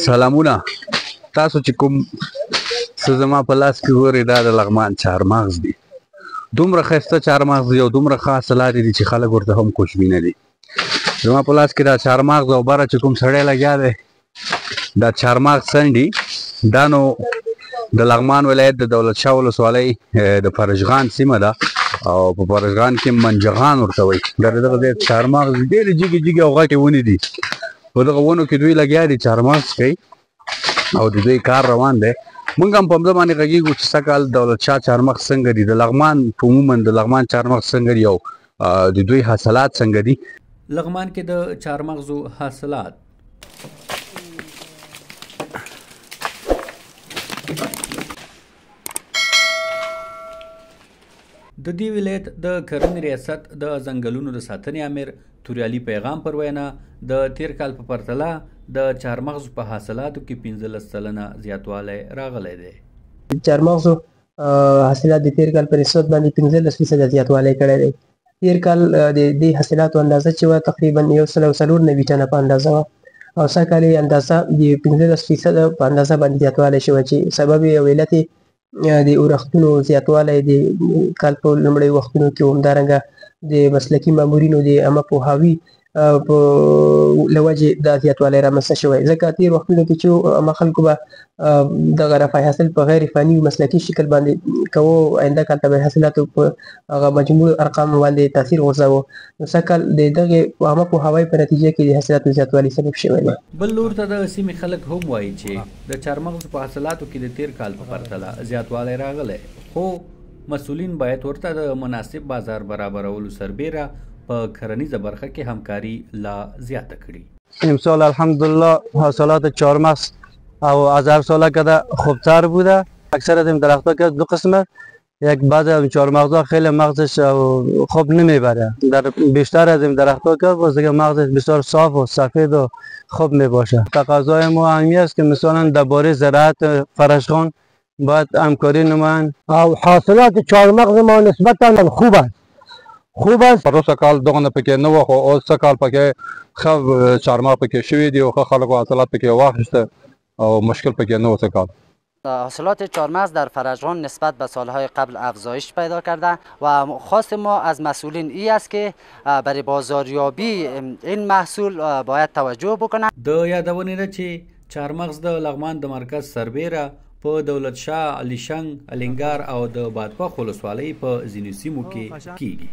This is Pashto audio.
سلامونه. تاسو چې کوم څه زما په لاس کې ګورئ دا د لغمان چهارمغز دي. دومره ښایسته چهارمغز دي او دومره ښه حاصلات دي چې خلک ورته هم خوشبینه دي. زما په لاس کې دا چهارمغز او بره چې کوم سړی لګیا دی دا چهارمغز څنډي دا نو د لغمان ولایت د دولت شاه ولسوالۍ د فرشغان سیمه ده او په فرشغان کې منجغان ورته وایي. دغه ځای چهارمغز ډېرې جګې جګې او غټې ونې دي. په دغه ونو کې دوی لګیا دي چهارمغز کوي او د دوی کار روان دی. موږ هم په همده باندې غږېږو چې سږکال دولت شاه چهارمغز څنګه دي، د لغمان عموما د لغمان چهارمغز څنګه دي او د دوی حاصلات څنګه دي. لغمان کې د چهارمغزو حاصلات د دې ولایت د کرنې ریاست د ځنګلونو د ساتنې امیر توریالي پیغام پر وینا د تیر کال په پرتله د چهارمغزو په حاصلاتو کې 15% زیاتوالی راغلی دی. چهارمغزو حاصلات د تیر کال په نسبت باندې 15% زیاتوالی کړی دی. تیر کال د دې حاصلاتو اندازه چې وه تقریبا 194 ټنه په اندازه وه او سږ کال یې اندازه د 15% په اندازه باندې زیاتوالی شوی چې سبب یې او علت د اورښتونو زیاتوالی د کال په لومړیو وختونو کې همدارنګه د مسلکي مامورینو د عامه پوهاوي په له وجې دا زیاتوالی رامنځته شوی. ځکه تېر وختونو کې چې عامه خلکو به دغه رفع حاصل په غیر فني مسلکي شکل باندې کوو، آینده کال ته به حاصلاتو په هغه مجموع ارقامو باندې تاثیر غورځوو. نو سږ کال د دغې عامه پوهاوی په نتیجه کې د حاصلاتو زیاتوالي سبب شوی دی. بل لور ته د سیمې خلک هم وایي چې د چهارمغزو په حاصلاتو کې د تیر کال په پرتله زیاتوالی راغلی، خو مسؤلین باید ورته د مناسب بازار برابرولو سربیره په کرنیزه برخه کې همکاری لا زیاته کړي. امسال الحمدلله حاصلات چهارمغز او از هر ساله که خوبتر بوده. اکثر از این درختها که دو قسمه، یک بعض از چهارمغزها خیلی مغزش خوب نمیبره، در بیشتر از این درختها که باز دیگه مغزش بسیار صاف و سفید و خوب میباشه. تقاضای ما همی است که مثلا درباره زراعت فرشغان باید همکاری نمایند. او حاصلات چهارمغز ما نسبتا خوب است. پروسه کال دغه پکې نه وه، خو اوس څه کال پکې ښه چهارمغز پکې شوي دي او ښه خلکو حاصلات پکې واخیسته او مشکل پکې نه و. څه کال حاصلات چهارمغز در فرشغان نسبت به سالهای قبل افزایش پیدا کرده و خواست ما از مسئولین این است که برای بازاریابی این محصول باید توجه بکنند. د یادونې ده چې چهارمغز د لغمان د مرکز سربیره په دولت شاه، علیشنګ، الینګار او د بادپخ ولسوالۍ په ځینو سیمو کې کیږي.